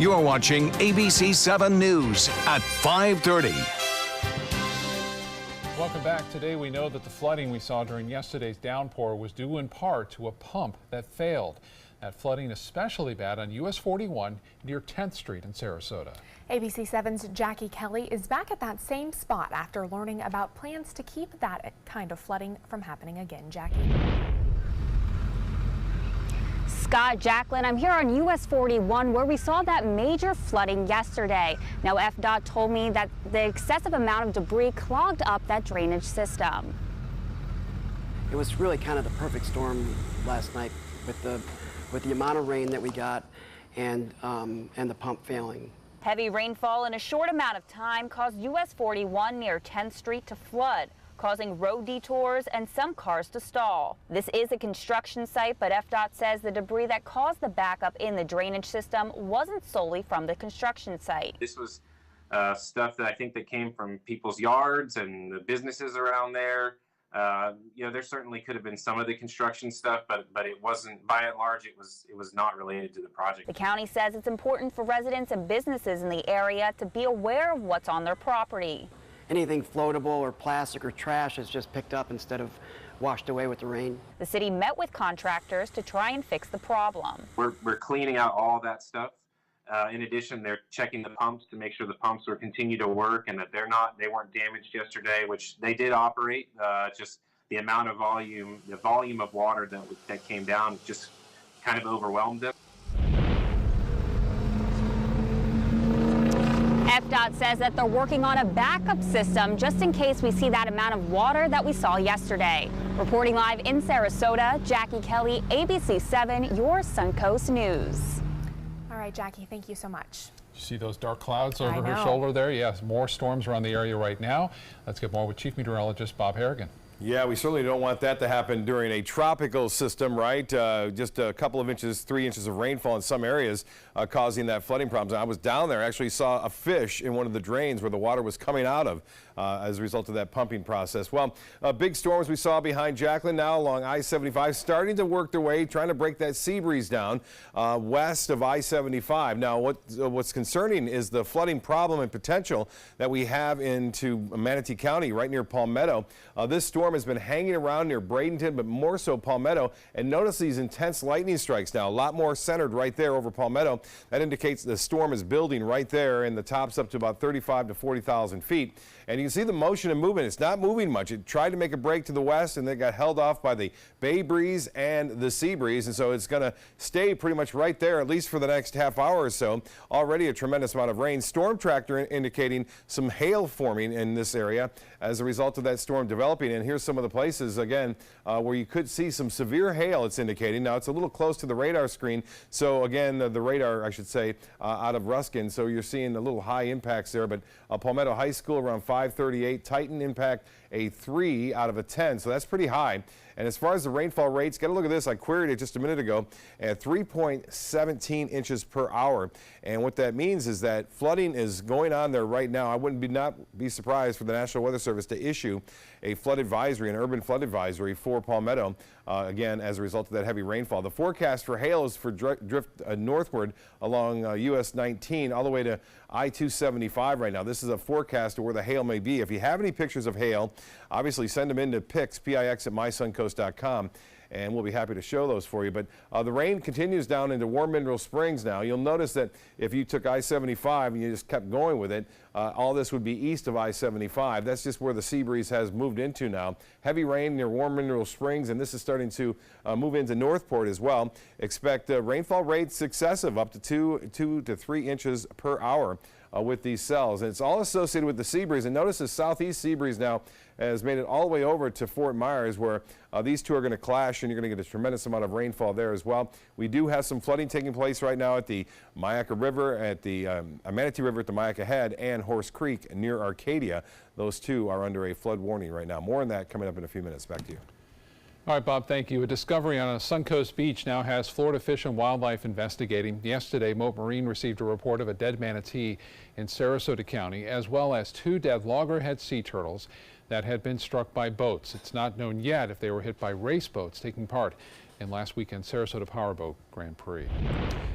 You're watching ABC 7 News at 5:30. Welcome back. Today we know that the flooding we saw during yesterday's downpour was due in part to a pump that failed. That flooding especially bad on US 41 near 10th Street in Sarasota. ABC 7's Jackie Kelly is back at that same spot after learning about plans to keep that kind of flooding from happening again. Jackie. Scott, Jacqueline, I'm here on US 41 where we saw that major flooding yesterday. Now, FDOT told me that the excessive amount of debris clogged up that drainage system. It was really kind of the perfect storm last night with the amount of rain that we got and the pump failing. Heavy rainfall in a short amount of time caused US 41 near 10th Street to flood, causing road detours and some cars to stall. This is a construction site, but FDOT says the debris that caused the backup in the drainage system wasn't solely from the construction site. This was stuff that I think that came from people's yards and the businesses around there. There certainly could have been some of the construction stuff, but it wasn't, by and large, it was not related to the project. The county says it's important for residents and businesses in the area to be aware of what's on their property. Anything floatable or plastic or trash is just picked up instead of washed away with the rain. The city met with contractors to try and fix the problem. We're cleaning out all that stuff. In addition, they're checking the pumps to make sure the pumps will continue to work and that they weren't damaged yesterday, which they did operate. Just the amount of volume, the volume of water that came down just kind of overwhelmed them. FDOT says that they're working on a backup system just in case we see that amount of water that we saw yesterday. Reporting live in Sarasota, Jackie Kelly, ABC 7, your Suncoast News. All right, Jackie, thank you so much. You see those dark clouds over her shoulder there? Yes, more storms around the area right now. Let's get more with Chief Meteorologist Bob Harrigan. Yeah, we certainly don't want that to happen during a tropical system, right? Just a couple of inches, 3 inches of rainfall in some areas causing that flooding problems. I was down there, actually saw a fish in one of the drains where the water was coming out of as a result of that pumping process. Well, big storms we saw behind Jacqueline now along I-75 starting to work their way, trying to break that sea breeze down west of I-75. Now, what's concerning is the flooding problem and potential that we have into Manatee County right near Palmetto. This storm has been hanging around near Bradenton, but more so Palmetto. And notice these intense lightning strikes now, a lot more centered right there over Palmetto. That indicates the storm is building right there, and the top's up to about 35 to 40,000 feet. And you can see the motion and movement. It's not moving much. It tried to make a break to the west, and then got held off by the bay breeze and the sea breeze. And so it's going to stay pretty much right there, at least for the next half hour or so. Already a tremendous amount of rain. Storm tracker indicating some hail forming in this area as a result of that storm developing. And here's some of the places, again, where you could see some severe hail, it's indicating. Now, it's a little close to the radar screen. So, again, the radar, I should say, out of Ruskin. So you're seeing a little high impacts there. But Palmetto High School around 538. Titan impact a 3 out of a 10. So that's pretty high. And as far as the rainfall rates, get a look at this. I queried it just a minute ago at 3.17 inches per hour. And what that means is that flooding is going on there right now. I wouldn't not be surprised for the National Weather Service to issue a flood advisory, an urban flood advisory for Palmetto, again, as a result of that heavy rainfall. The forecast for hail is for drift northward along US 19 all the way to I-275 right now. This is a forecast of where the hail may be. If you have any pictures of hail, obviously send them in to PIX at mysuncoast.com. And we'll be happy to show those for you. But the rain continues down into Warm Mineral Springs now. You'll notice that if you took I-75 and you just kept going with it, all this would be east of I-75. That's just where the sea breeze has moved into now. Heavy rain near Warm Mineral Springs, and this is starting to move into Northport as well. Expect rainfall rates excessive, up to 2 to 3 inches per hour with these cells. And it's all associated with the sea breeze. And notice the southeast sea breeze now has made it all the way over to Fort Myers, where these two are going to clash, and you're going to get a tremendous amount of rainfall there as well. We do have some flooding taking place right now at the Myakka River, at the Manatee River at the Myakka Head, and Horse Creek near Arcadia. Those two are under a flood warning right now. More on that coming up in a few minutes. Back to you. All right, Bob, thank you. A discovery on a Suncoast beach now has Florida Fish and Wildlife investigating. Yesterday, Mote Marine received a report of a dead manatee in Sarasota County, as well as 2 dead loggerhead sea turtles that had been struck by boats. It's not known yet if they were hit by race boats taking part in last weekend's Sarasota Powerboat Grand Prix.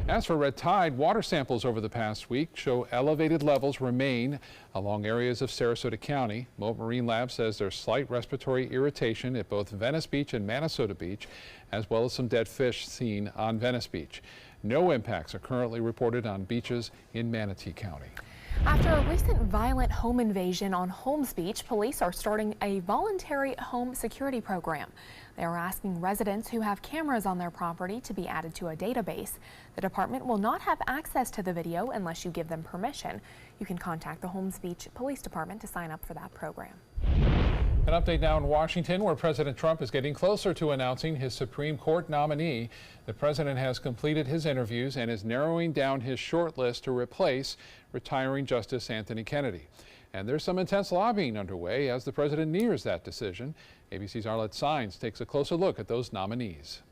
As for red tide, water samples over the past week show elevated levels remain along areas of Sarasota County. Mote Marine Lab says there's slight respiratory irritation at both Venice Beach and Manasota Beach, as well as some dead fish seen on Venice Beach. No impacts are currently reported on beaches in Manatee County. After a recent violent home invasion on Holmes Beach, police are starting a voluntary home security program. They are asking residents who have cameras on their property to be added to a database. The department will not have access to the video unless you give them permission. You can contact the Holmes Beach Police Department to sign up for that program. An update now in Washington, where President Trump is getting closer to announcing his Supreme Court nominee. The president has completed his interviews and is narrowing down his short list to replace retiring Justice Anthony Kennedy. And there's some intense lobbying underway as the president nears that decision. ABC's Arlette Saenz takes a closer look at those nominees.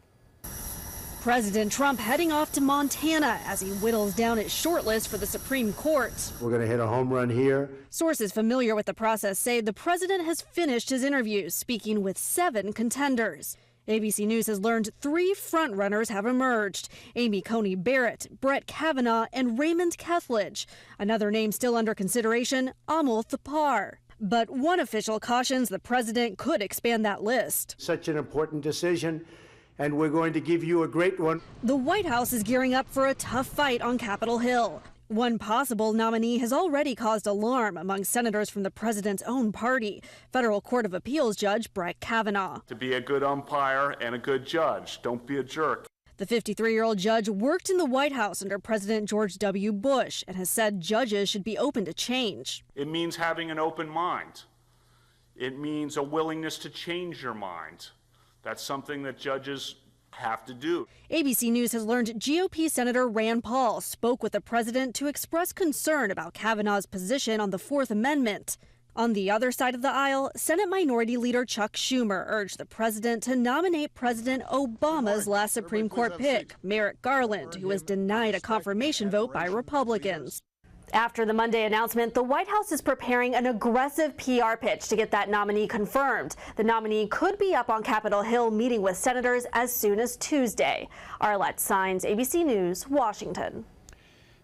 President Trump heading off to Montana as he whittles down his shortlist for the Supreme Court. We're going to hit a home run here. Sources familiar with the process say the president has finished his interviews, speaking with 7 contenders. ABC News has learned 3 frontrunners have emerged: Amy Coney Barrett, Brett Kavanaugh, and Raymond Kethledge. Another name still under consideration, Amul Thapar. But one official cautions the president could expand that list. Such an important decision, and we're going to give you a great one. The White House is gearing up for a tough fight on Capitol Hill. One possible nominee has already caused alarm among senators from the president's own party. Federal Court of Appeals Judge Brett Kavanaugh. To be a good umpire and a good judge. Don't be a jerk. The 53-year-old judge worked in the White House under President George W. Bush and has said judges should be open to change. It means having an open mind. It means a willingness to change your mind. That's something that judges have to do. ABC News has learned GOP Senator Rand Paul spoke with the president to express concern about Kavanaugh's position on the Fourth Amendment. On the other side of the aisle, Senate Minority Leader Chuck Schumer urged the president to nominate President Obama's last Supreme Court pick, Merrick Garland, who was denied a confirmation vote by Republicans. After the Monday announcement, the White House is preparing an aggressive PR pitch to get that nominee confirmed. The nominee could be up on Capitol Hill meeting with senators as soon as Tuesday. Arlette Saenz, ABC News, Washington.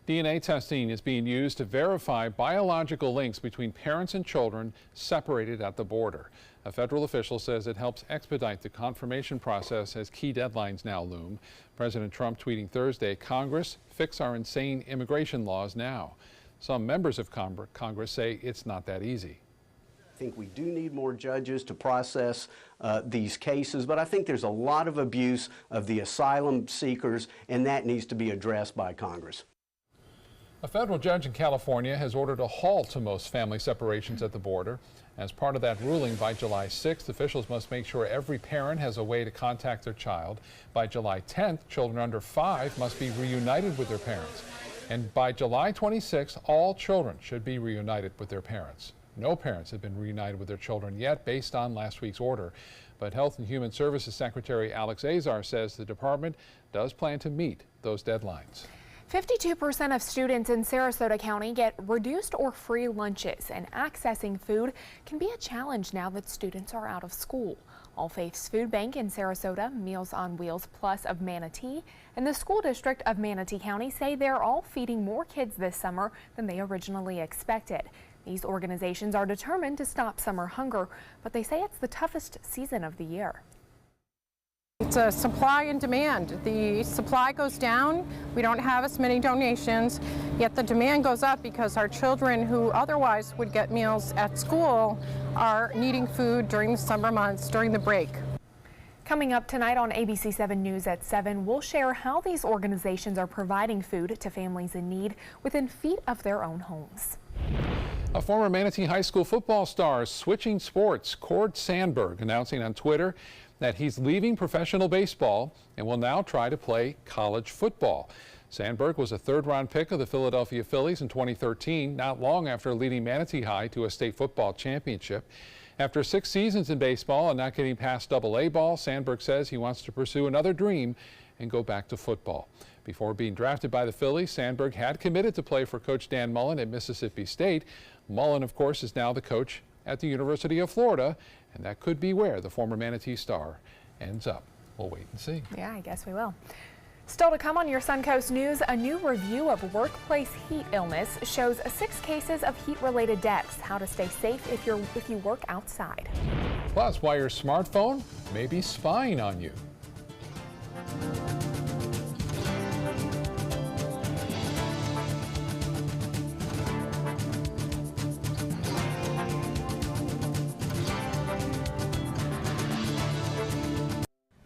DNA testing is being used to verify biological links between parents and children separated at the border. A federal official says it helps expedite the confirmation process as key deadlines now loom. President Trump tweeting Thursday, "Congress, fix our insane immigration laws now." Some members of Congress say it's not that easy. I think we do need more judges to process these cases, but I think there's a lot of abuse of the asylum seekers, and that needs to be addressed by Congress. A federal judge in California has ordered a halt to most family separations at the border. As part of that ruling, by July 6th, officials must make sure every parent has a way to contact their child. By July 10th, children under 5 must be reunited with their parents. And by July 26th, all children should be reunited with their parents. No parents have been reunited with their children yet based on last week's order. But Health and Human Services Secretary Alex Azar says the department does plan to meet those deadlines. 52% of students in Sarasota County get reduced or free lunches, and accessing food can be a challenge now that students are out of school. All Faiths Food Bank in Sarasota, Meals on Wheels Plus of Manatee, and the School District of Manatee County say they're all feeding more kids this summer than they originally expected. These organizations are determined to stop summer hunger, but they say it's the toughest season of the year. It's a supply and demand. The supply goes down, we don't have as many donations, yet the demand goes up because our children who otherwise would get meals at school are needing food during the summer months, during the break. Coming up tonight on ABC 7 News at 7, we'll share how these organizations are providing food to families in need within feet of their own homes. A former Manatee High School football star is switching sports. Cord Sandberg announcing on Twitter that he's leaving professional baseball and will now try to play college football. Sandberg was a third-round pick of the Philadelphia Phillies in 2013, not long after leading Manatee High to a state football championship. After 6 seasons in baseball and not getting past AA ball, Sandberg says he wants to pursue another dream and go back to football. Before being drafted by the Phillies, Sandberg had committed to play for Coach Dan Mullen at Mississippi State. Mullen, of course, is now the coach at the University of Florida, and that could be where the former Manatee star ends up. We'll wait and see. Yeah, I guess we will. Still to come on your Suncoast News, a new review of workplace heat illness shows 6 cases of heat-related deaths. How to stay safe if you work outside. Plus, why your smartphone may be spying on you.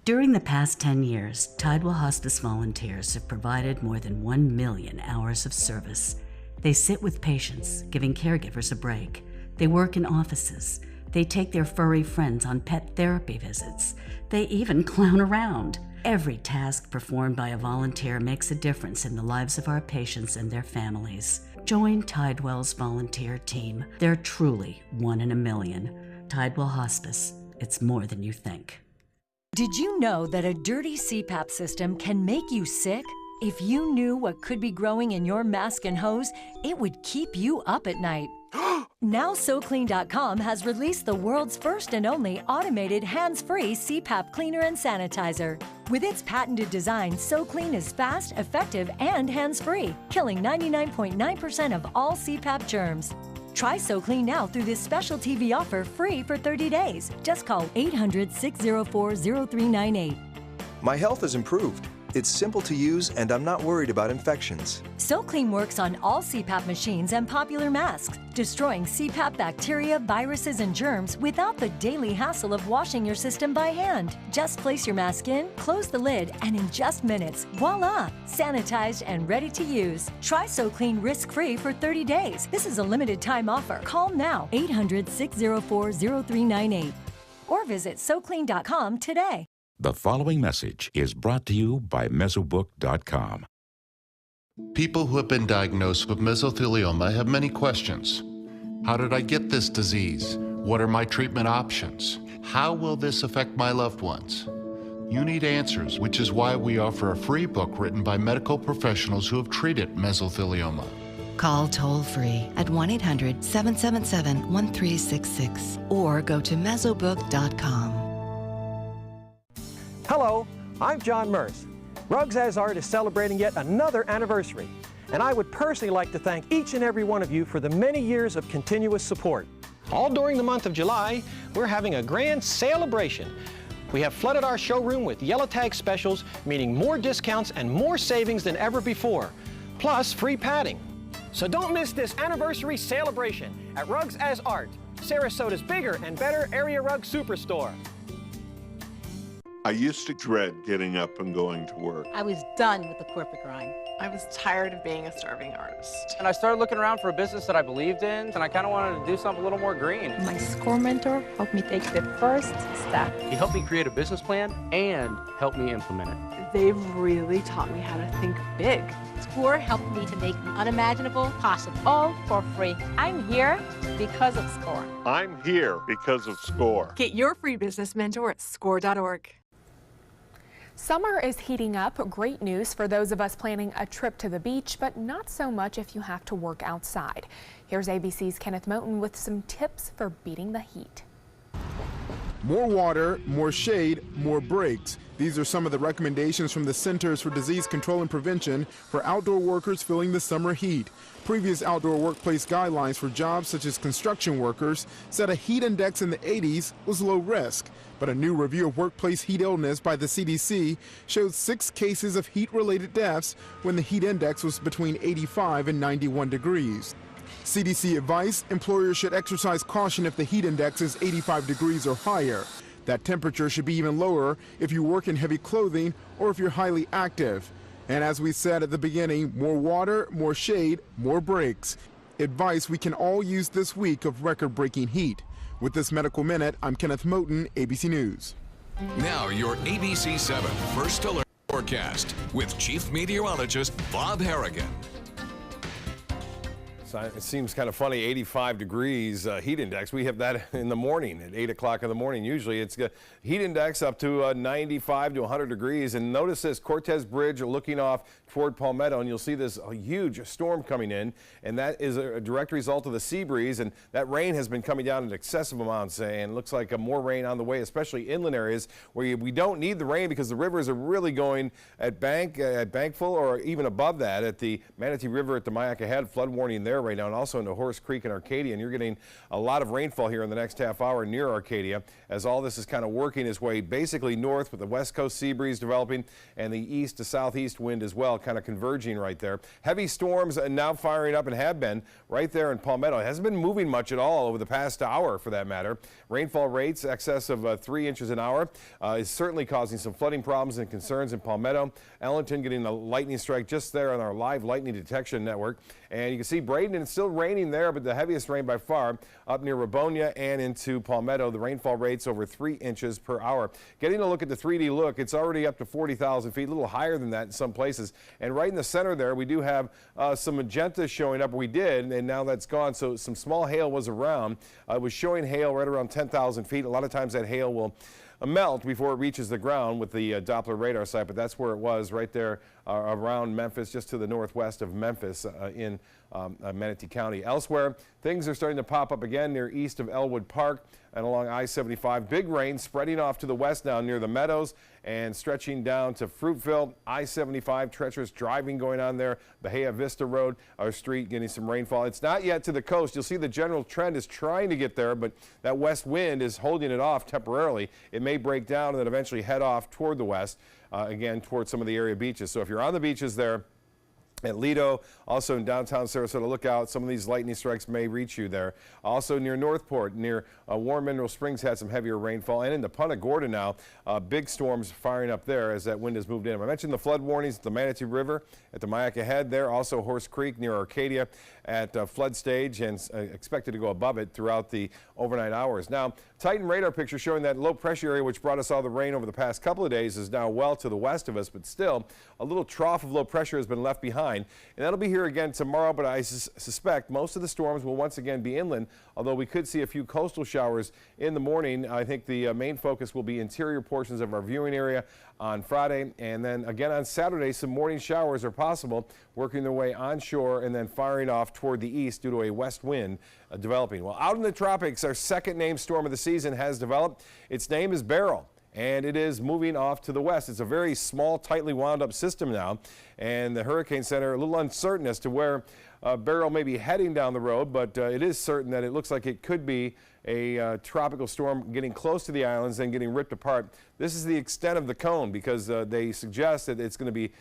During the past 10 years, Tidewell Hospice volunteers have provided more than 1 million hours of service. They sit with patients, giving caregivers a break. They work in offices. They take their furry friends on pet therapy visits. They even clown around. Every task performed by a volunteer makes a difference in the lives of our patients and their families. Join Tidewell's volunteer team. They're truly 1 in a million. Tidewell Hospice. It's more than you think. Did you know that a dirty CPAP system can make you sick? If you knew what could be growing in your mask and hose, it would keep you up at night. Now SoClean.com has released the world's first and only automated hands-free CPAP cleaner and sanitizer. With its patented design, SoClean is fast, effective, and hands-free, killing 99.9% of all CPAP germs. Try SoClean now through this special TV offer free for 30 days. Just call 800-604-0398. My health has improved. It's simple to use and I'm not worried about infections. SoClean works on all CPAP machines and popular masks, destroying CPAP bacteria, viruses, and germs without the daily hassle of washing your system by hand. Just place your mask in, close the lid, and in just minutes, voila! Sanitized and ready to use. Try SoClean risk-free for 30 days. This is a limited time offer. Call now, 800-604-0398. Or visit SoClean.com today. The following message is brought to you by Mesobook.com. People who have been diagnosed with mesothelioma have many questions. How did I get this disease? What are my treatment options? How will this affect my loved ones? You need answers, which is why we offer a free book written by medical professionals who have treated mesothelioma. Call toll-free at 1-800-777-1366 or go to Mesobook.com. Hello, I'm John Merce. Rugs As Art is celebrating yet another anniversary, and I would personally like to thank each and every one of you for the many years of continuous support. All during the month of July, we're having a grand celebration. We have flooded our showroom with yellow tag specials, meaning more discounts and more savings than ever before, plus free padding. So don't miss this anniversary celebration at Rugs As Art, Sarasota's bigger and better area rug superstore. I used to dread getting up and going to work. I was done with the corporate grind. I was tired of being a starving artist. And I started looking around for a business that I believed in, and I kind of wanted to do something a little more green. My SCORE mentor helped me take the first step. He helped me create a business plan and helped me implement it. They've really taught me how to think big. SCORE helped me to make the unimaginable possible, all for free. I'm here because of SCORE. I'm here because of SCORE. Get your free business mentor at SCORE.org. Summer is heating up. Great news for those of us planning a trip to the beach, but not so much if you have to work outside. Here's ABC's Kenneth Moten with some tips for beating the heat. More water, more shade, more breaks. These are some of the recommendations from the Centers for Disease Control and Prevention for outdoor workers feeling the summer heat. Previous outdoor workplace guidelines for jobs such as construction workers said a heat index in the 80s was low risk. But a new review of workplace heat illness by the CDC showed 6 cases of heat-related deaths when the heat index was between 85 and 91 degrees. CDC advice: employers should exercise caution if the heat index is 85 degrees or higher. That temperature should be even lower if you work in heavy clothing or if you're highly active. And as we said at the beginning, more water, more shade, more breaks. Advice we can all use this week of record-breaking heat. With this Medical Minute, I'm Kenneth Moten, ABC News. Now your ABC 7 First Alert forecast with Chief Meteorologist Bob Harrigan. So it seems kind of funny, 85 degrees heat index. We have that in the morning at 8 o'clock in the morning. Usually it's heat index up to 95 to 100 degrees. And notice this, Cortez Bridge looking off toward Palmetto, and you'll see this huge storm coming in. And that is a direct result of the sea breeze. And that rain has been coming down in excessive amounts. And looks like more rain on the way, especially inland areas where we don't need the rain because the rivers are really going at bankful or even above that at the Manatee River at the Myakka Head. Flood warning there right now, and also into Horse Creek and Arcadia, and you're getting a lot of rainfall here in the next half hour near Arcadia as all this is kind of working its way basically north with the west coast sea breeze developing and the east to southeast wind as well kind of converging right there. Heavy storms now firing up and have been right there in Palmetto. It hasn't been moving much at all over the past hour for that matter. Rainfall rates excess of 3 inches an hour is certainly causing some flooding problems and concerns in Palmetto. Ellington getting a lightning strike just there on our live lightning detection network. And you can see Braden, and it's still raining there, but the heaviest rain by far up near Rabonia and into Palmetto. The rainfall rates over 3 inches per hour. Getting a look at the 3D look, it's already up to 40,000 feet, a little higher than that in some places. And right in the center there, we do have some magenta showing up. We did, and now that's gone. So some small hail was around. It was showing hail right around 10,000 feet. A lot of times that hail will melt before it reaches the ground with the Doppler radar site, but that's where it was right there around Memphis, just to the northwest of Memphis in Manatee County. Elsewhere, things are starting to pop up again near east of Elwood Park and along I-75. Big rain spreading off to the west now near the Meadows and stretching down to Fruitville. I-75, treacherous driving going on there. Bahia Vista Road, our street, getting some rainfall. It's not yet to the coast. You'll see the general trend is trying to get there, but that west wind is holding it off temporarily. It may break down and then eventually head off toward the west, again, toward some of the area beaches. So if you're on the beaches there, at Lido, also in downtown Sarasota, look out. Some of these lightning strikes may reach you there. Also near Northport, near Warm Mineral Springs, had some heavier rainfall. And into Punta Gorda now, big storms firing up there as that wind has moved in. I mentioned the flood warnings at the Manatee River, at the Myakka Head there. Also Horse Creek near Arcadia at flood stage and expected to go above it throughout the overnight hours. Now, Titan radar picture showing that low pressure area which brought us all the rain over the past couple of days is now well to the west of us, but still a little trough of low pressure has been left behind. And that'll be here again tomorrow, but I suspect most of the storms will once again be inland, although we could see a few coastal showers in the morning. I think the main focus will be interior portions of our viewing area on Friday, and then again on Saturday some morning showers are possible, working their way onshore and then firing off toward the east due to a west wind developing. Well, out in the tropics, our second named storm of the season has developed. Its name is Beryl, and it is moving off to the west. It's a very small, tightly wound up system now, and the Hurricane Center a little uncertain as to where Beryl may be heading down the road, but it is certain that it looks like it could be a tropical storm getting close to the islands and getting ripped apart. This is the extent of the cone because they suggest that it's going to be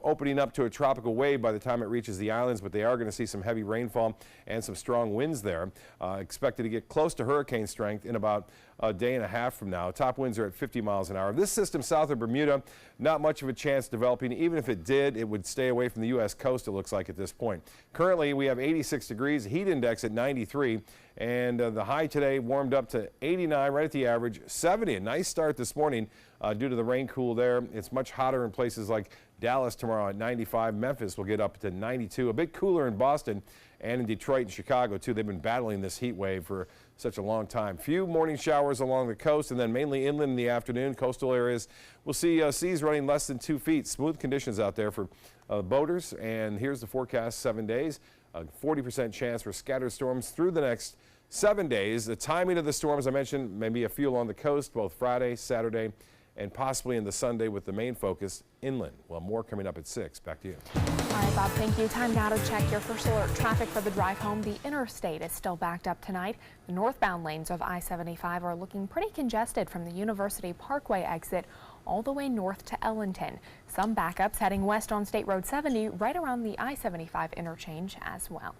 opening up to a tropical wave by the time it reaches the islands, but they are going to see some heavy rainfall and some strong winds there. Expected to get close to hurricane strength in about a day and a half from now. Top winds are at 50 miles an hour. This system south of Bermuda, not much of a chance developing. Even if it did, it would stay away from the U.S. coast, it looks like at this point. Currently, we have 86 degrees, heat index at 93, and the high today warmed up to 89, right at the average, 70. A nice start this morning due to the rain cool there. It's much hotter in places like Dallas tomorrow at 95. Memphis will get up to 92. A bit cooler in Boston and in Detroit and Chicago, too. They've been battling this heat wave for such a long time. Few morning showers along the coast and then mainly inland in the afternoon. Coastal areas we'll see seas running less than 2 feet. Smooth conditions out there for boaters. And here's the forecast 7 days. A 40% chance for scattered storms through the next 7 days. The timing of the storms I mentioned, maybe a few along the coast, both Friday, Saturday, and possibly in the Sunday with the main focus inland. Well, more coming up at 6. Back to you. All right, Bob, thank you. Time now to check your first alert traffic for the drive home. The interstate is still backed up tonight. The northbound lanes of I-75 are looking pretty congested from the University Parkway exit all the way north to Ellington. Some backups heading west on State Road 70 right around the I-75 interchange as well.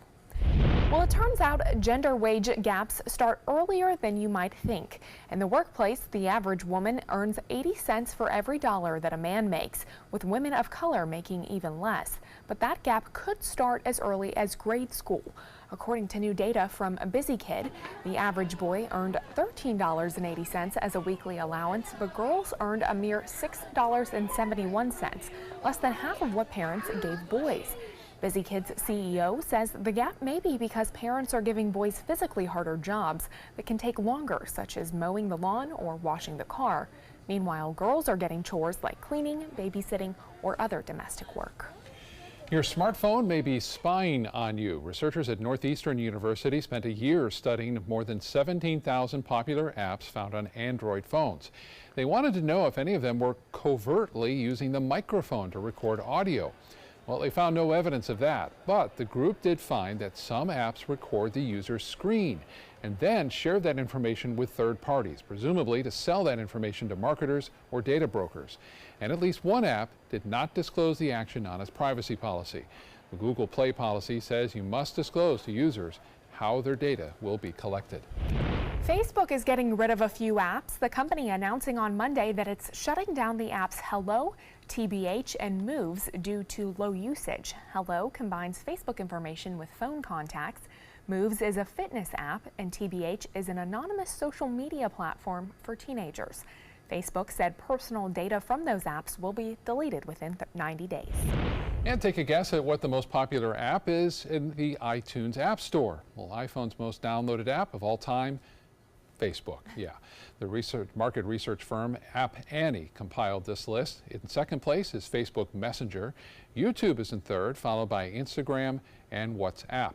Well, it turns out gender wage gaps start earlier than you might think. In the workplace, the average woman earns 80 cents for every dollar that a man makes, with women of color making even less. But that gap could start as early as grade school. According to new data from BusyKid, the average boy earned $13.80 as a weekly allowance, but girls earned a mere $6.71, less than half of what parents gave boys. Busy Kids CEO says the gap may be because parents are giving boys physically harder jobs that can take longer, such as mowing the lawn or washing the car. Meanwhile, girls are getting chores like cleaning, babysitting, or other domestic work. Your smartphone may be spying on you. Researchers at Northeastern University spent a year studying more than 17,000 popular apps found on Android phones. They wanted to know if any of them were covertly using the microphone to record audio. Well, they found no evidence of that, but the group did find that some apps record the user's screen and then share that information with third parties, presumably to sell that information to marketers or data brokers. And at least one app did not disclose the action on its privacy policy. The Google Play policy says you must disclose to users how their data will be collected. Facebook is getting rid of a few apps, the company announcing on Monday that it's shutting down the apps Hello, TBH, and Moves due to low usage. Hello combines Facebook information with phone contacts. Moves is a fitness app, and TBH is an anonymous social media platform for teenagers. Facebook said personal data from those apps will be deleted within 90 days. And take a guess at what the most popular app is in the iTunes App Store. Well, iPhone's most downloaded app of all time, Facebook. Yeah. The market research firm App Annie compiled this list. In second place is Facebook Messenger. YouTube is in third, followed by Instagram and WhatsApp.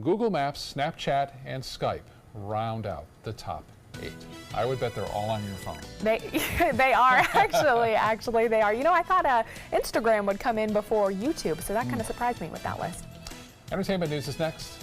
Google Maps, Snapchat, and Skype round out the top 8. I would bet they're all on your phone. They are actually they are. You know, I thought Instagram would come in before YouTube, so that kind of surprised me with that list. Entertainment news is next.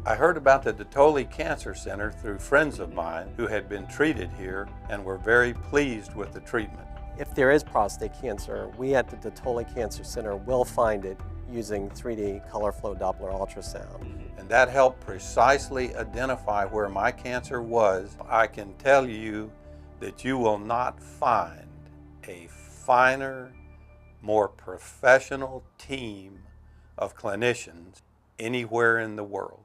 I heard about the Dotoli Cancer Center through friends of mine who had been treated here and were very pleased with the treatment. If there is prostate cancer, we at the Dotoli Cancer Center will find it using 3D color flow Doppler ultrasound. And that helped precisely identify where my cancer was. I can tell you that you will not find a finer, more professional team of clinicians anywhere in the world.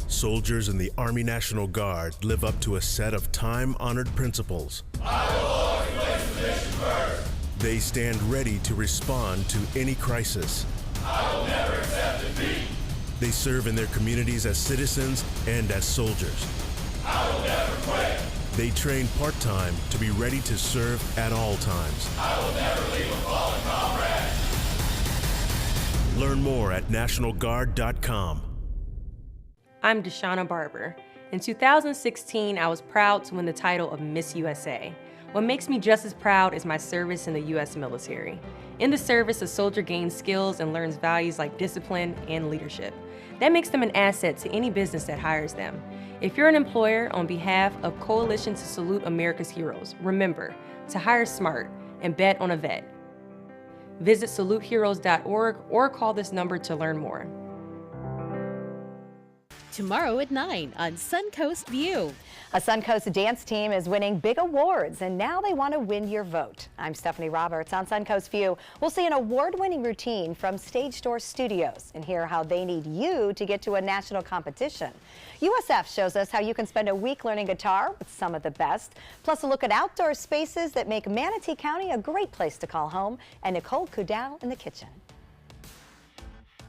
Soldiers in the Army National Guard live up to a set of time-honored principles. I will always place the mission first. They stand ready to respond to any crisis. I will never accept defeat. They serve in their communities as citizens and as soldiers. I will never quit. They train part-time to be ready to serve at all times. I will never leave a fallen comrade. Learn more at NationalGuard.com. I'm Deshauna Barber. In 2016, I was proud to win the title of Miss USA. What makes me just as proud is my service in the U.S. military. In the service, a soldier gains skills and learns values like discipline and leadership. That makes them an asset to any business that hires them. If you're an employer, on behalf of Coalition to Salute America's Heroes, remember to hire smart and bet on a vet. Visit saluteheroes.org or call this number to learn more. Tomorrow at 9 on Suncoast View. A Suncoast dance team is winning big awards, and now they want to win your vote. I'm Stephanie Roberts on Suncoast View. We'll see an award-winning routine from Stage Door Studios and hear how they need you to get to a national competition. USF shows us how you can spend a week learning guitar with some of the best, plus a look at outdoor spaces that make Manatee County a great place to call home, and Nicole Kudau in the kitchen.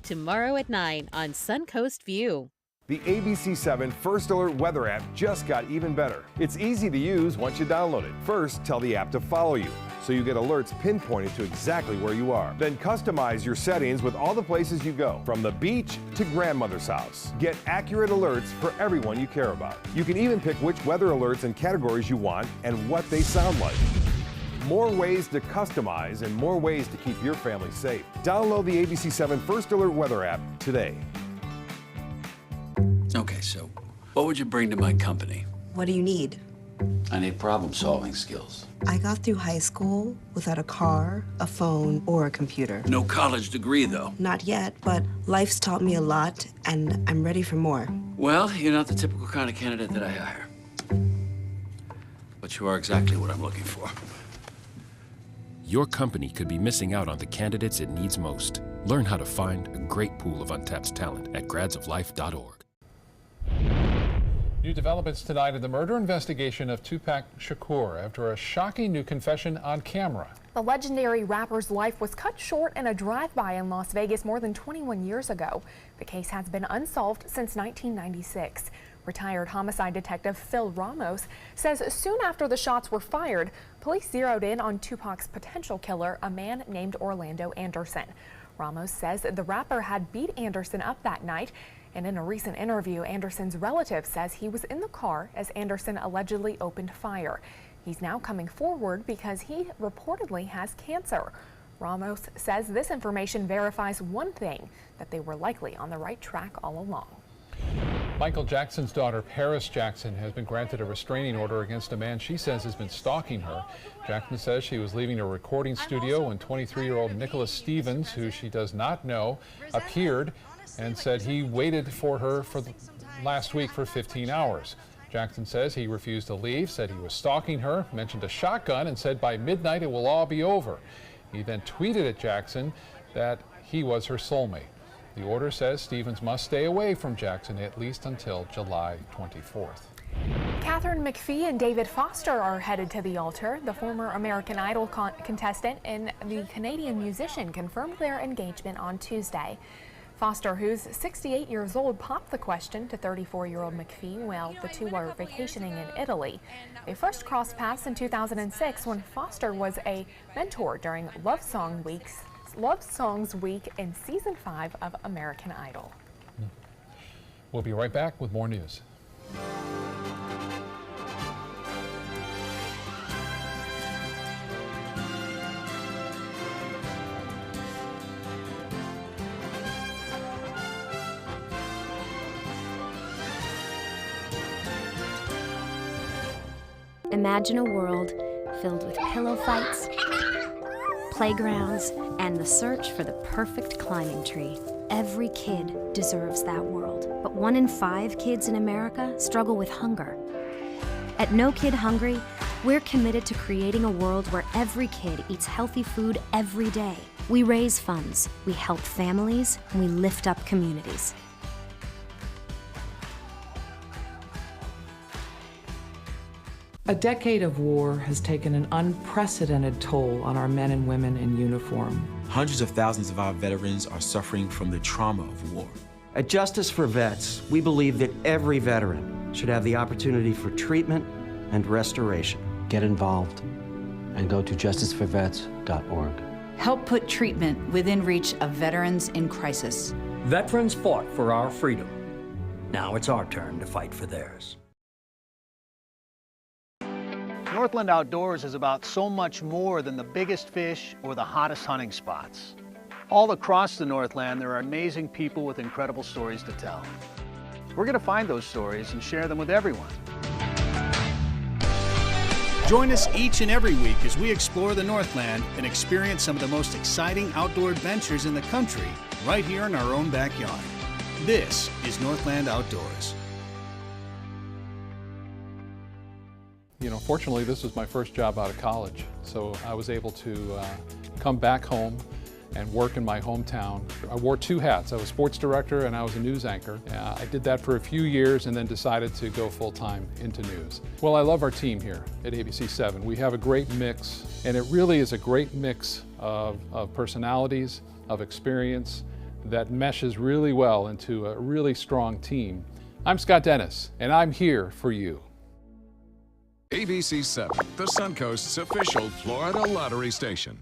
Tomorrow at 9 on Suncoast View. The ABC7 First Alert weather app just got even better. It's easy to use once you download it. First, tell the app to follow you, so you get alerts pinpointed to exactly where you are. Then customize your settings with all the places you go, from the beach to grandmother's house. Get accurate alerts for everyone you care about. You can even pick which weather alerts and categories you want and what they sound like. More ways to customize and more ways to keep your family safe. Download the ABC7 First Alert weather app today. Okay, so what would you bring to my company? What do you need? I need problem-solving skills. I got through high school without a car, a phone, or a computer. No college degree, though. Not yet, but life's taught me a lot, and I'm ready for more. Well, you're not the typical kind of candidate that I hire. But you are exactly what I'm looking for. Your company could be missing out on the candidates it needs most. Learn how to find a great pool of untapped talent at gradsoflife.org. New developments tonight in the murder investigation of Tupac Shakur after a shocking new confession on camera. The legendary rapper's life was cut short in a drive-by in Las Vegas more than 21 years ago. The case has been unsolved since 1996. Retired homicide detective Phil Ramos says soon after the shots were fired, police zeroed in on Tupac's potential killer, a man named Orlando Anderson. Ramos says the rapper had beat Anderson up that night, and in a recent interview, Anderson's relative says he was in the car as Anderson allegedly opened fire. He's now coming forward because he reportedly has cancer. Ramos says this information verifies one thing, that they were likely on the right track all along. Michael Jackson's daughter, Paris Jackson, has been granted a restraining order against a man she says has been stalking her. Jackson says she was leaving a recording studio when 23-year-old Nicholas Stevens, who she does not know, appeared and said he waited for her for last week for 15 hours. Jackson says he refused to leave, said he was stalking her, mentioned a shotgun, and said by midnight it will all be over. He then tweeted at Jackson that he was her soulmate. The order says Stevens must stay away from Jackson at least until July 24th. Katharine McPhee and David Foster are headed to the altar. The former American Idol contestant and the Canadian musician confirmed their engagement on Tuesday. Foster, who's 68 years old, popped the question to 34-year-old McPhee while the two were vacationing in Italy. They first crossed paths in 2006 when Foster was a mentor during Love Songs Week in Season 5 of American Idol. We'll be right back with more news. Imagine a world filled with pillow fights, playgrounds, and the search for the perfect climbing tree. Every kid deserves that world, but 1 in 5 kids in America struggle with hunger. At No Kid Hungry, we're committed to creating a world where every kid eats healthy food every day. We raise funds, we help families, and we lift up communities. A decade of war has taken an unprecedented toll on our men and women in uniform. Hundreds of thousands of our veterans are suffering from the trauma of war. At Justice for Vets, we believe that every veteran should have the opportunity for treatment and restoration. Get involved and go to justiceforvets.org. Help put treatment within reach of veterans in crisis. Veterans fought for our freedom. Now it's our turn to fight for theirs. Northland Outdoors is about so much more than the biggest fish or the hottest hunting spots. All across the Northland, there are amazing people with incredible stories to tell. We're going to find those stories and share them with everyone. Join us each and every week as we explore the Northland and experience some of the most exciting outdoor adventures in the country right here in our own backyard. This is Northland Outdoors. You know, fortunately, this was my first job out of college, so I was able to come back home and work in my hometown. I wore 2 hats. I was sports director and I was a news anchor. I did that for a few years and then decided to go full-time into news. Well, I love our team here at ABC7. We have a great mix, and it really is a great mix of personalities, of experience that meshes really well into a really strong team. I'm Scott Dennis, and I'm here for you. ABC7, the Suncoast's official Florida lottery station.